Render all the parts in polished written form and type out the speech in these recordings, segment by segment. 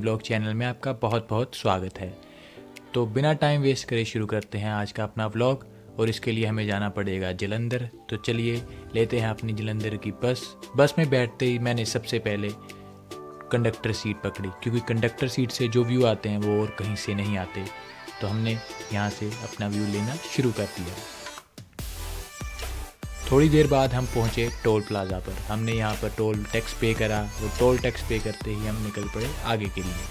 Blog channel में आपका बहुत बहुत स्वागत है। तो बिना टाइम वेस्ट करे शुरू करते हैं आज का अपना व्लॉग। और इसके लिए हमें जाना पड़ेगा जलंधर। तो चलिए लेते हैं अपनी जलंधर की बस में बैठते ही मैंने सबसे पहले कंडक्टर सीट पकड़ी, क्योंकि कंडक्टर सीट से जो व्यू आते हैं वो और कहीं से नहीं आते। तो हमने यहाँ से अपना व्यू लेना शुरू कर दिया। थोड़ी देर बाद हम पहुँचे टोल प्लाज़ा पर। हमने यहाँ पर टोल टैक्स पे करा। वो टोल टैक्स पे करते ही हम निकल पड़े आगे के लिए।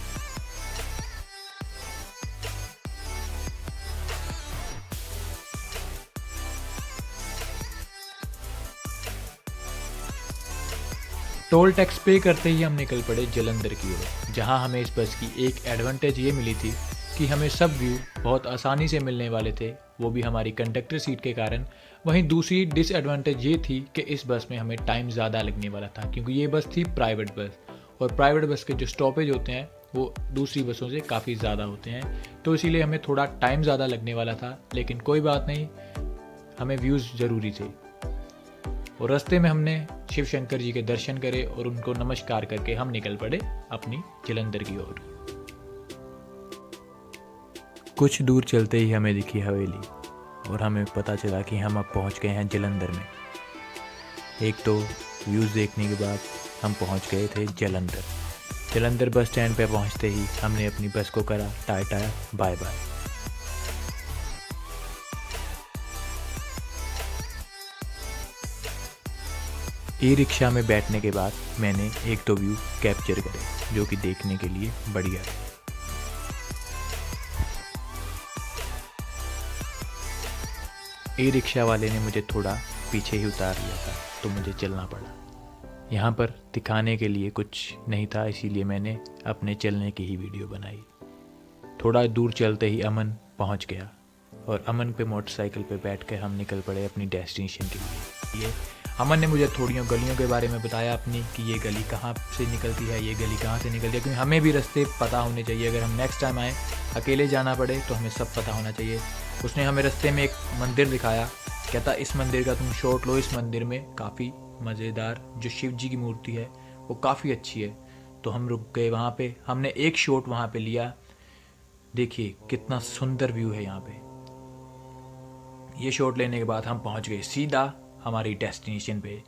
टोल टैक्स पे करते ही हम निकल पड़े जलंधर की ओर, जहाँ हमें इस बस की एक एडवांटेज ये मिली थी कि हमें सब व्यू बहुत आसानी से मिलने वाले थे, वो भी हमारी कंडक्टर सीट के कारण। वहीं दूसरी डिसएडवांटेज ये थी कि इस बस में हमें टाइम ज़्यादा लगने वाला था, क्योंकि ये बस थी प्राइवेट बस, और प्राइवेट बस के जो स्टॉपेज होते हैं वो दूसरी बसों से काफ़ी ज़्यादा होते हैं। तो इसीलिए हमें थोड़ा टाइम ज़्यादा लगने वाला था, लेकिन कोई बात नहीं, हमें व्यूज़ ज़रूरी थे। और रास्ते में हमने शिव शंकर जी के दर्शन करे और उनको नमस्कार करके हम निकल पड़े अपनी जलंधर की ओर। कुछ दूर चलते ही हमें दिखी हवेली और हमें पता चला कि हम अब पहुंच गए हैं जलंधर में। एक तो व्यूज़ देखने के बाद हम पहुंच गए थे जलंधर। जलंधर बस स्टैंड पे पहुंचते ही हमने अपनी बस को करा tata bye bye. E rickshaw में बैठने के बाद मैंने एक दो व्यू कैप्चर करे, जो कि देखने के लिए बढ़िया है। ई रिक्शा वाले ने मुझे थोड़ा पीछे ही उतार लिया था, तो मुझे चलना पड़ा। यहाँ पर दिखाने के लिए कुछ नहीं था, इसीलिए मैंने अपने चलने की ही वीडियो बनाई। थोड़ा दूर चलते ही अमन पहुँच गया और अमन पे मोटरसाइकिल पे बैठकर हम निकल पड़े अपनी डेस्टिनेशन के लिए। अमन ने मुझे थोड़ियों गलियों के बारे में बताया अपनी, कि ये गली कहाँ से निकलती है, ये गली कहाँ से निकलती है, क्योंकि हमें भी रास्ते पता होने चाहिए। अगर हम नेक्स्ट टाइम आए अकेले जाना पड़े तो हमें सब पता होना चाहिए। उसने हमें रास्ते में एक मंदिर दिखाया, कहता इस मंदिर का तुम शॉट लो, इस मंदिर में काफ़ी मज़ेदार जो शिव जी की मूर्ति है वो काफ़ी अच्छी है। तो हम रुक गए वहाँ पे, हमने एक शॉट वहाँ पे लिया। देखिए कितना सुंदर व्यू है यहाँ पे। ये शॉट लेने के बाद हम पहुँच गए सीधा हमारी डेस्टिनेशन पे,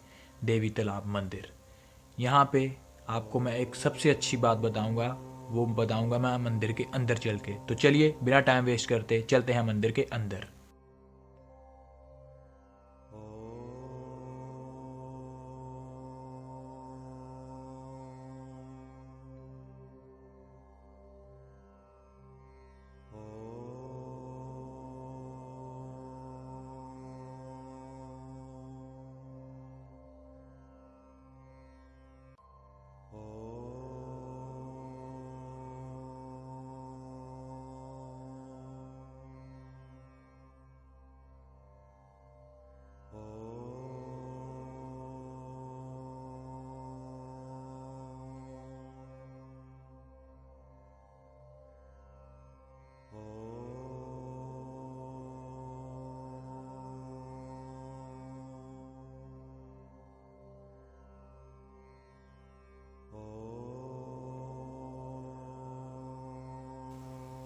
देवी तालाब मंदिर। यहाँ पे आपको मैं एक सबसे अच्छी बात बताऊँगा, वो बताऊँगा मैं मंदिर के अंदर चल के। तो चलिए बिना टाइम वेस्ट करते चलते हैं मंदिर के अंदर।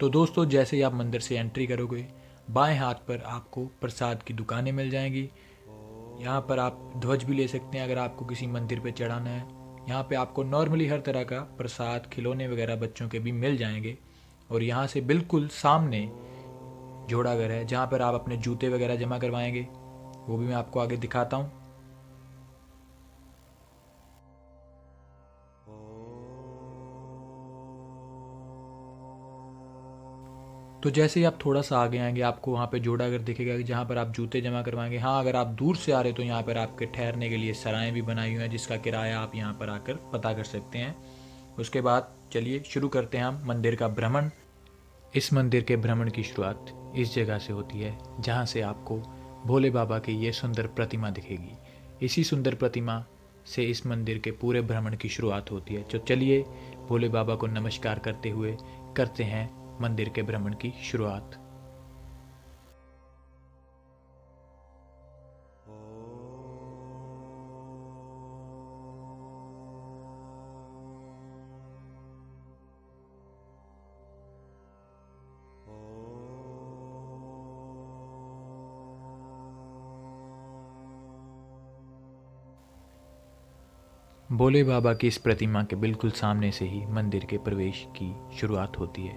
तो दोस्तों जैसे ही आप मंदिर से एंट्री करोगे, बाएं हाथ पर आपको प्रसाद की दुकानें मिल जाएंगी। यहाँ पर आप ध्वज भी ले सकते हैं अगर आपको किसी मंदिर पे चढ़ाना है। यहाँ पे आपको नॉर्मली हर तरह का प्रसाद, खिलौने वगैरह बच्चों के भी मिल जाएंगे। और यहाँ से बिल्कुल सामने जोड़ाघर है, जहाँ पर आप अपने जूते वगैरह जमा करवाएंगे, वो भी मैं आपको आगे दिखाता हूँ। तो जैसे ही आप थोड़ा सा आगे आएंगे आपको वहाँ पे जोड़ाघर दिखेगा, जहाँ पर आप जूते जमा करवाएंगे। हाँ, अगर आप दूर से आ रहे हो तो यहाँ पर आपके ठहरने के लिए सराएं भी बनाई हुई हैं, जिसका किराया आप यहाँ पर आकर पता कर सकते हैं। उसके बाद चलिए शुरू करते हैं हम मंदिर का भ्रमण। इस मंदिर के भ्रमण की शुरुआत इस जगह से होती है, जहाँ से आपको भोले बाबा की ये सुंदर प्रतिमा दिखेगी। इसी सुंदर प्रतिमा से इस मंदिर के पूरे भ्रमण की शुरुआत होती है। तो चलिए भोले बाबा को नमस्कार करते हुए करते हैं मंदिर के भ्रमण की शुरुआत। भोले बाबा की इस प्रतिमा के बिल्कुल सामने से ही मंदिर के प्रवेश की शुरुआत होती है।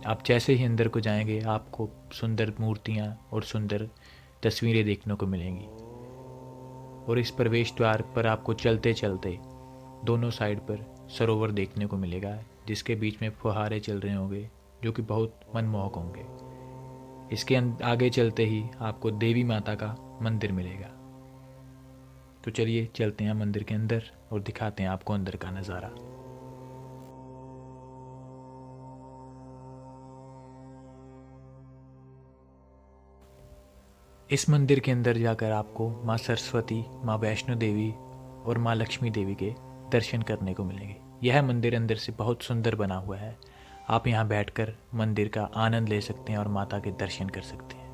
आप जैसे ही अंदर को जाएंगे आपको सुंदर मूर्तियाँ और सुंदर तस्वीरें देखने को मिलेंगी। और इस प्रवेश द्वार पर आपको चलते चलते दोनों साइड पर सरोवर देखने को मिलेगा, जिसके बीच में फुहारे चल रहे होंगे जो कि बहुत मनमोहक होंगे। इसके आगे चलते ही आपको देवी माता का मंदिर मिलेगा। तो चलिए चलते हैं मंदिर के अंदर और दिखाते हैं आपको अंदर का नज़ारा। इस मंदिर के अंदर जाकर आपको माँ सरस्वती, माँ वैष्णो देवी और माँ लक्ष्मी देवी के दर्शन करने को मिलेंगे। यह मंदिर अंदर से बहुत सुंदर बना हुआ है। आप यहाँ बैठकर मंदिर का आनंद ले सकते हैं और माता के दर्शन कर सकते हैं।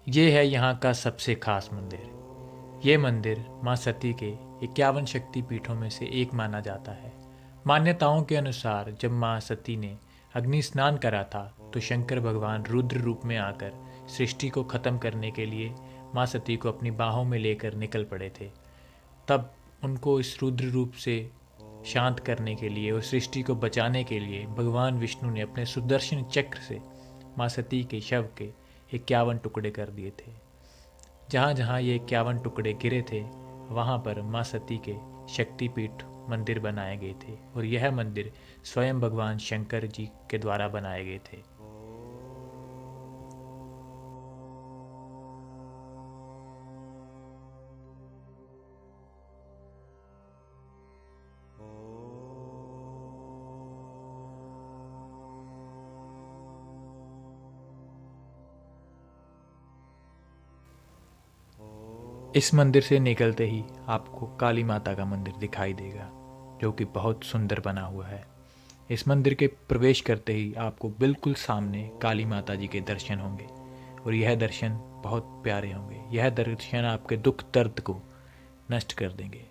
ये है यहाँ का सबसे खास मंदिर। ये मंदिर माँ सती के 51 शक्ति पीठों में से एक माना जाता है। मान्यताओं के अनुसार जब माँ सती ने अग्नि स्नान करा था तो शंकर भगवान रुद्र रूप में आकर सृष्टि को खत्म करने के लिए माँ सती को अपनी बाहों में लेकर निकल पड़े थे। तब उनको इस रुद्र रूप से शांत करने के लिए और सृष्टि को बचाने के लिए भगवान विष्णु ने अपने सुदर्शन चक्र से माँ सती के शव के 51 टुकड़े कर दिए थे। जहाँ जहाँ ये 51 टुकड़े गिरे थे वहाँ पर माँ सती के शक्तिपीठ मंदिर बनाए गए थे और यह मंदिर स्वयं भगवान शंकर जी के द्वारा बनाए गए थे। इस मंदिर से निकलते ही आपको काली माता का मंदिर दिखाई देगा, जो कि बहुत सुंदर बना हुआ है। इस मंदिर के प्रवेश करते ही आपको बिल्कुल सामने काली माता जी के दर्शन होंगे और यह दर्शन बहुत प्यारे होंगे। यह दर्शन आपके दुख दर्द को नष्ट कर देंगे।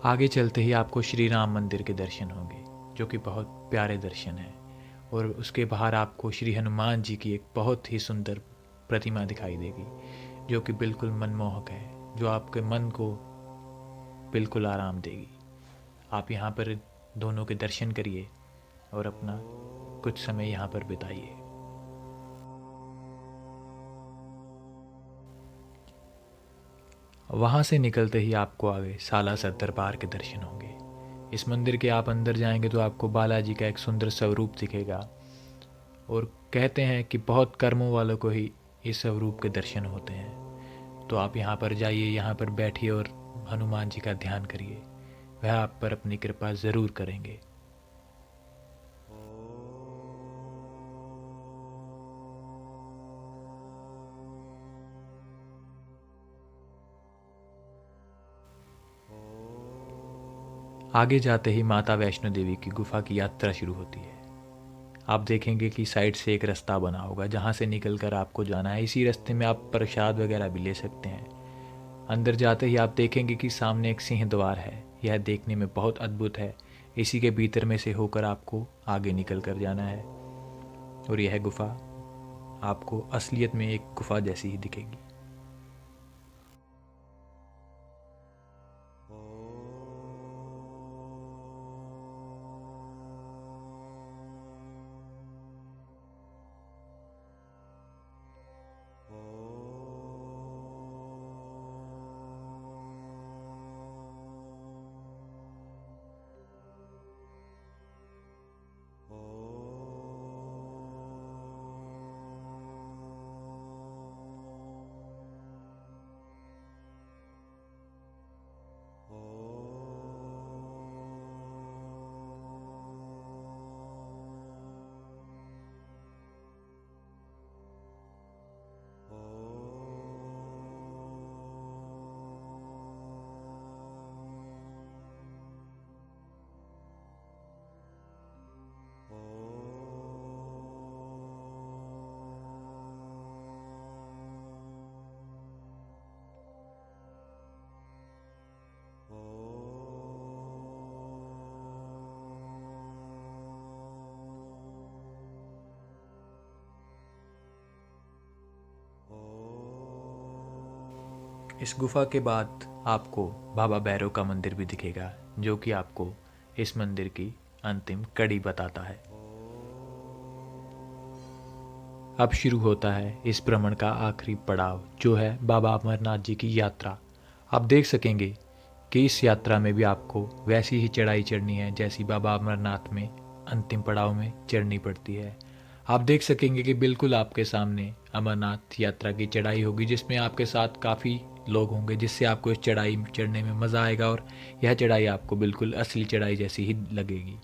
आगे चलते ही आपको श्री राम मंदिर के दर्शन होंगे, जो कि बहुत प्यारे दर्शन हैं। और उसके बाहर आपको श्री हनुमान जी की एक बहुत ही सुंदर प्रतिमा दिखाई देगी, जो कि बिल्कुल मनमोहक है, जो आपके मन को बिल्कुल आराम देगी। आप यहाँ पर दोनों के दर्शन करिए और अपना कुछ समय यहाँ पर बिताइए। वहाँ से निकलते ही आपको आगे सालासर दरबार के दर्शन होंगे। इस मंदिर के आप अंदर जाएंगे तो आपको बालाजी का एक सुंदर स्वरूप दिखेगा और कहते हैं कि बहुत कर्मों वालों को ही इस स्वरूप के दर्शन होते हैं। तो आप यहाँ पर जाइए, यहाँ पर बैठिए और हनुमान जी का ध्यान करिए। वह आप पर अपनी कृपा ज़रूर करेंगे। आगे जाते ही माता वैष्णो देवी की गुफा की यात्रा शुरू होती है। आप देखेंगे कि साइड से एक रास्ता बना होगा जहाँ से निकलकर आपको जाना है। इसी रास्ते में आप प्रसाद वगैरह भी ले सकते हैं। अंदर जाते ही आप देखेंगे कि सामने एक सिंह द्वार है। यह देखने में बहुत अद्भुत है। इसी के भीतर में से होकर आपको आगे निकल कर जाना है और यह गुफा आपको असलियत में एक गुफा जैसी ही दिखेगी। इस गुफा के बाद आपको बाबा भैरव का मंदिर भी दिखेगा, जो कि आपको इस मंदिर की अंतिम कड़ी बताता है। अब शुरू होता है इस भ्रमण का आखिरी पड़ाव, जो है बाबा अमरनाथ जी की यात्रा। आप देख सकेंगे कि इस यात्रा में भी आपको वैसी ही चढ़ाई चढ़नी है जैसी बाबा अमरनाथ में अंतिम पड़ाव में चढ़नी पड़ती है। आप देख सकेंगे कि बिल्कुल आपके सामने अमरनाथ यात्रा की चढ़ाई होगी, जिसमें आपके साथ काफ़ी लोग होंगे, जिससे आपको इस चढ़ाई चढ़ने में मज़ा आएगा और यह चढ़ाई आपको बिल्कुल असली चढ़ाई जैसी ही लगेगी।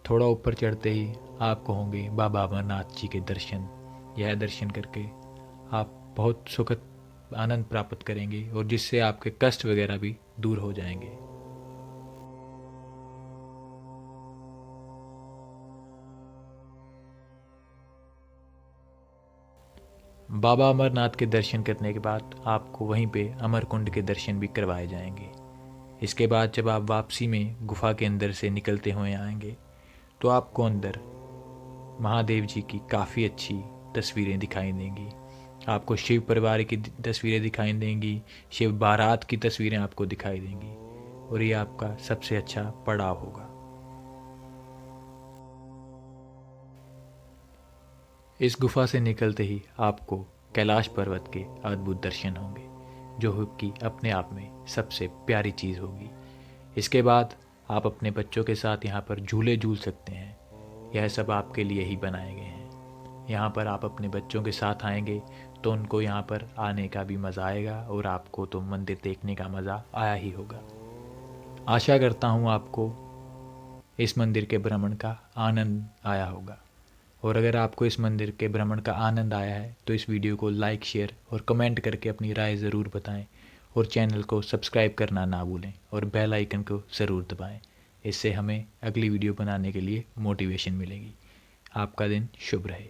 थोड़ा ऊपर चढ़ते ही आपको होंगे बाबा अमरनाथ जी के दर्शन। यह दर्शन करके आप बहुत सुखद आनंद प्राप्त करेंगे और जिससे आपके कष्ट वगैरह भी दूर हो जाएंगे। बाबा अमरनाथ के दर्शन करने के बाद आपको वहीं पे अमरकुंड के दर्शन भी करवाए जाएंगे। इसके बाद जब आप वापसी में गुफा के अंदर से निकलते हुए आएंगे तो आपको अंदर महादेव जी की काफ़ी अच्छी तस्वीरें दिखाई देंगी। आपको शिव परिवार की तस्वीरें दिखाई देंगी, शिव बारात की तस्वीरें आपको दिखाई देंगी और ये आपका सबसे अच्छा पड़ाव होगा। इस गुफा से निकलते ही आपको कैलाश पर्वत के अद्भुत दर्शन होंगे, जो कि अपने आप में सबसे प्यारी चीज़ होगी। इसके बाद आप अपने बच्चों के साथ यहाँ पर झूले झूल सकते हैं। यह सब आपके लिए ही बनाए गए हैं। यहाँ पर आप अपने बच्चों के साथ आएंगे तो उनको यहाँ पर आने का भी मज़ा आएगा और आपको तो मंदिर देखने का मज़ा आया ही होगा। आशा करता हूँ आपको इस मंदिर के भ्रमण का आनंद आया होगा। और अगर आपको इस मंदिर के भ्रमण का आनंद आया है तो इस वीडियो को लाइक, शेयर और कमेंट करके अपनी राय ज़रूर बताएं और चैनल को सब्सक्राइब करना ना भूलें और बेल आइकन को ज़रूर दबाएं। इससे हमें अगली वीडियो बनाने के लिए मोटिवेशन मिलेगी। आपका दिन शुभ रहे।